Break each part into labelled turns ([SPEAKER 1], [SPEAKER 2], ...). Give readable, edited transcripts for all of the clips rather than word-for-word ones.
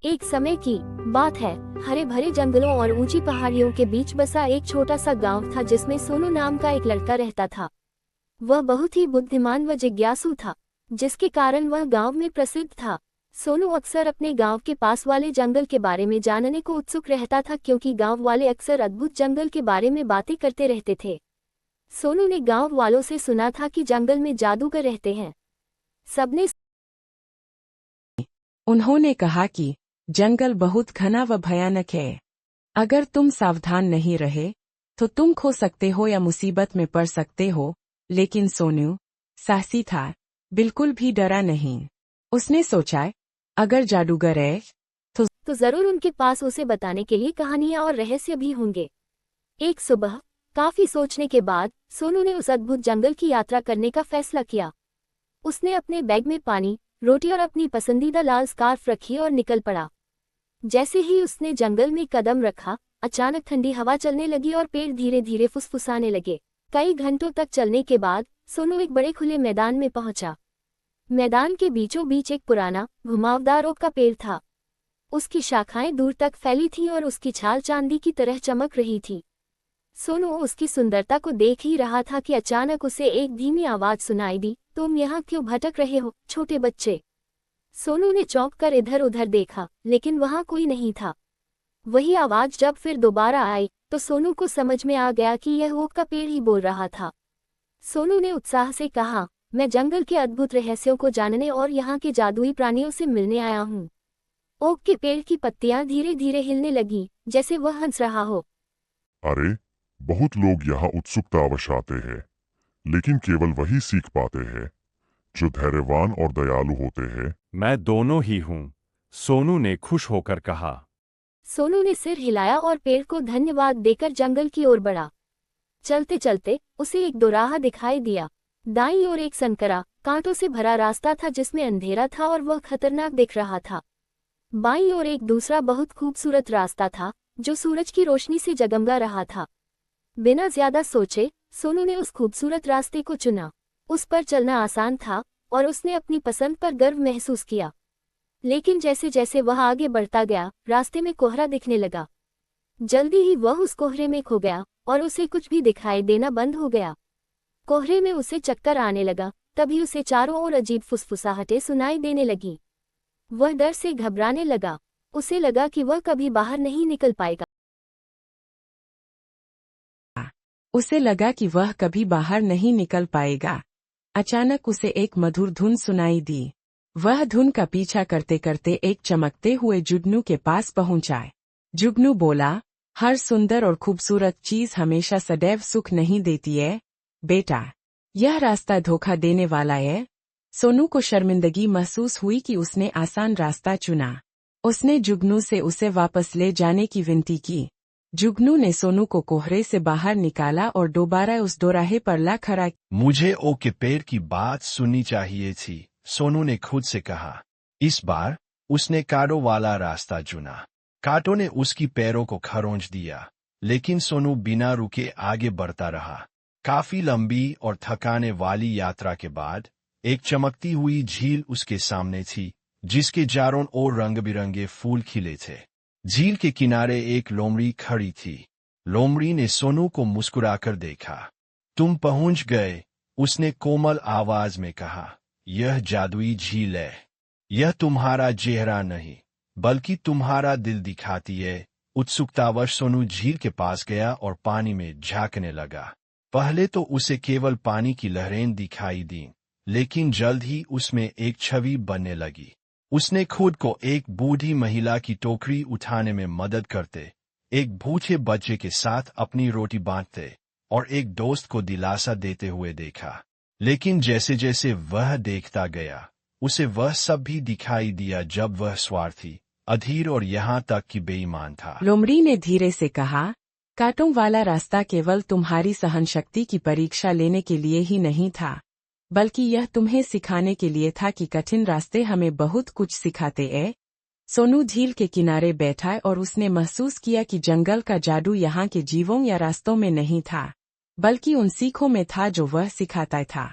[SPEAKER 1] एक समय की बात है। हरे भरे जंगलों और ऊंची पहाड़ियों के बीच बसा एक छोटा सा गांव था जिसमें सोनू नाम का एक लड़का रहता था। वह बहुत ही बुद्धिमान व जिज्ञासु था, जिसके कारण वह गांव में प्रसिद्ध था। सोनू अक्सर अपने गांव के पास वाले जंगल के बारे में जानने को उत्सुक रहता था, क्योंकि गांव वाले अक्सर अद्भुत जंगल के बारे में बातें करते रहते थे। सोनू ने गांव वालों से सुना था कि जंगल में जादूगर रहते हैं। सबने
[SPEAKER 2] उन्होंने कहा कि जंगल बहुत घना व भयानक है। अगर तुम सावधान नहीं रहे तो तुम खो सकते हो या मुसीबत में पड़ सकते हो। लेकिन सोनू साहसी था, बिल्कुल भी डरा नहीं। उसने सोचा, अगर जादूगर है
[SPEAKER 1] तो जरूर उनके पास उसे बताने के लिए कहानियां और रहस्य भी होंगे। एक सुबह काफी सोचने के बाद सोनू ने उस अद्भुत जंगल की यात्रा करने का फैसला किया। उसने अपने बैग में पानी, रोटी और अपनी पसंदीदा लाल स्कार्फ रखी और निकल पड़ा। जैसे ही उसने जंगल में कदम रखा, अचानक ठंडी हवा चलने लगी और पेड़ धीरे धीरे फुसफुसाने लगे। कई घंटों तक चलने के बाद सोनू एक बड़े खुले मैदान में पहुंचा। मैदान के बीचों बीच एक पुराना घुमावदार ओक का पेड़ था। उसकी शाखाएं दूर तक फैली थीं और उसकी छाल चांदी की तरह चमक रही थी। सोनू उसकी सुंदरता को देख ही रहा था कि अचानक उसे एक धीमी आवाज सुनाई दी, तुम यहाँ क्यों भटक रहे हो, छोटे बच्चे? सोनू ने चौंक कर इधर उधर देखा, लेकिन वहां कोई नहीं था। वही आवाज जब फिर दोबारा आई तो सोनू को समझ में आ गया कि यह ओक का पेड़ ही बोल रहा था। सोनू ने उत्साह से कहा, मैं जंगल के अद्भुत रहस्यों को जानने और यहाँ के जादुई प्राणियों से मिलने आया हूँ। ओक के पेड़ की पत्तियां धीरे धीरे हिलने लगी, जैसे वह हंस रहा हो।
[SPEAKER 3] अरे, बहुत लोग यहाँ उत्सुकतावश आते हैं, लेकिन केवल वही सीख पाते हैं जो धैर्यवान और दयालु होते हैं।
[SPEAKER 4] मैं दोनों ही हूँ, सोनू ने खुश होकर कहा।
[SPEAKER 1] सोनू ने सिर हिलाया और पेड़ को धन्यवाद देकर जंगल की ओर बढ़ा। चलते चलते उसे एक दोराहा दिखाई दिया। दाईं ओर एक संकरा, कांटों से भरा रास्ता था जिसमें अंधेरा था और वह खतरनाक दिख रहा था। बाईं ओर एक दूसरा बहुत खूबसूरत रास्ता था जो सूरज की रोशनी से जगमगा रहा था। बिना ज्यादा सोचे सोनू ने उस खूबसूरत रास्ते को चुना। उस पर चलना आसान था और उसने अपनी पसंद पर गर्व महसूस किया। लेकिन जैसे जैसे वह आगे बढ़ता गया, रास्ते में कोहरा दिखने लगा। जल्दी ही वह उस कोहरे में खो गया और उसे कुछ भी दिखाई देना बंद हो गया। कोहरे में उसे चक्कर आने लगा। तभी उसे चारों ओर अजीब फुसफुसाहटें सुनाई देने लगी। वह डर से घबराने लगा। उसे लगा कि वह कभी बाहर नहीं निकल पाएगा।
[SPEAKER 2] उसे लगा कि वह कभी बाहर नहीं निकल पाएगा। अचानक उसे एक मधुर धुन सुनाई दी। वह धुन का पीछा करते करते एक चमकते हुए जुगनू के पास पहुंचा। जुगनू बोला, हर सुंदर और खूबसूरत चीज हमेशा सदैव सुख नहीं देती है बेटा, यह रास्ता धोखा देने वाला है। सोनू को शर्मिंदगी महसूस हुई कि उसने आसान रास्ता चुना। उसने जुगनू से उसे वापस ले जाने की विनती की। जुगनू ने सोनू को कोहरे से बाहर निकाला और दोबारा उस दोराहे पर ला खड़ा।
[SPEAKER 5] मुझे ओक के पेड़ की बात सुननी चाहिए थी, सोनू ने खुद से कहा। इस बार उसने कांटों वाला रास्ता चुना। कांटों ने उसकी पैरों को खरोंच दिया, लेकिन सोनू बिना रुके आगे बढ़ता रहा। काफी लंबी और थकाने वाली यात्रा के बाद एक चमकती हुई झील उसके सामने थी, जिसके चारों ओर रंग बिरंगे फूल खिले थे। झील के किनारे एक लोमड़ी खड़ी थी। लोमड़ी ने सोनू को मुस्कुराकर देखा। तुम पहुंच गए, उसने कोमल आवाज में कहा। यह जादुई झील है। यह तुम्हारा चेहरा नहीं, बल्कि तुम्हारा दिल दिखाती है। उत्सुकतावश सोनू झील के पास गया और पानी में झांकने लगा। पहले तो उसे केवल पानी की लहरें दिखाई दी, लेकिन जल्द ही उसमें एक छवि बनने लगी। उसने खुद को एक बूढ़ी महिला की टोकरी उठाने में मदद करते, एक भूखे बच्चे के साथ अपनी रोटी बांटते और एक दोस्त को दिलासा देते हुए देखा। लेकिन जैसे जैसे वह देखता गया, उसे वह सब भी दिखाई दिया जब वह स्वार्थी, अधीर और यहाँ तक कि बेईमान था।
[SPEAKER 2] लोमड़ी ने धीरे से कहा, कांटों वाला रास्ता केवल तुम्हारी सहनशक्ति की परीक्षा लेने के लिए ही नहीं था, बल्कि यह तुम्हें सिखाने के लिए था कि कठिन रास्ते हमें बहुत कुछ सिखाते हैं। सोनू झील के किनारे बैठा और उसने महसूस किया कि जंगल का जादू यहाँ के जीवों या रास्तों में नहीं था, बल्कि उन सीखों में था जो वह सिखाता था।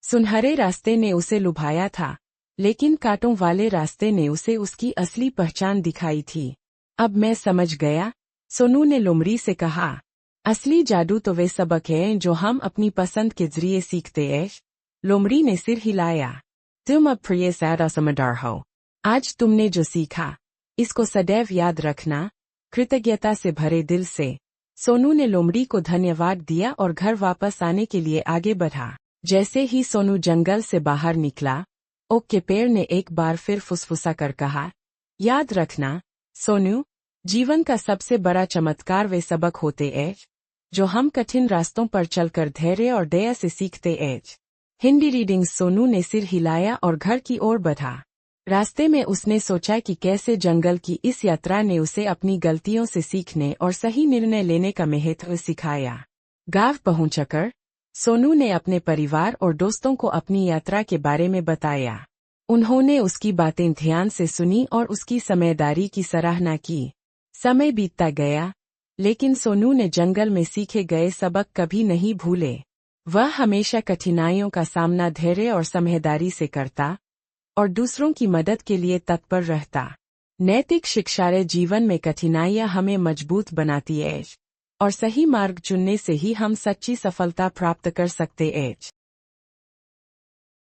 [SPEAKER 2] सुनहरे रास्ते ने उसे लुभाया था, लेकिन कांटों वाले रास्ते ने उसे उसकी असली पहचान दिखाई थी। अब मैं समझ गया, सोनू ने लोमड़ी से कहा। असली जादू तो वे सबक हैं जो हम अपनी पसंद के जरिए सीखते हैं। लोमड़ी ने सिर हिलाया। तुम अब प्रिय सादा समझदार हो। आज तुमने जो सीखा, इसको सदैव याद रखना। कृतज्ञता से भरे दिल से सोनू ने लोमड़ी को धन्यवाद दिया और घर वापस आने के लिए आगे बढ़ा। जैसे ही सोनू जंगल से बाहर निकला, ओक के पेड़ ने एक बार फिर फुसफुसा कर कहा, याद रखना सोनू, जीवन का सबसे बड़ा चमत्कार वे सबक होते हैं जो हम कठिन रास्तों पर चलकर धैर्य और दया से सीखते हैं। हिंदी रीडिंग। सोनू ने सिर हिलाया और घर की ओर बढ़ा। रास्ते में उसने सोचा कि कैसे जंगल की इस यात्रा ने उसे अपनी गलतियों से सीखने और सही निर्णय लेने का महत्व सिखाया। गांव पहुंचकर सोनू ने अपने परिवार और दोस्तों को अपनी यात्रा के बारे में बताया। उन्होंने उसकी बातें ध्यान से सुनी और उसकी समझदारी की सराहना की। समय बीतता गया, लेकिन सोनू ने जंगल में सीखे गए सबक कभी नहीं भूले। वह हमेशा कठिनाइयों का सामना धैर्य और समझदारी से करता और दूसरों की मदद के लिए तत्पर रहता। नैतिक शिक्षाएं। जीवन में कठिनाइयां हमें मजबूत बनाती हैं और सही मार्ग चुनने से ही हम सच्ची सफलता प्राप्त कर सकते हैं।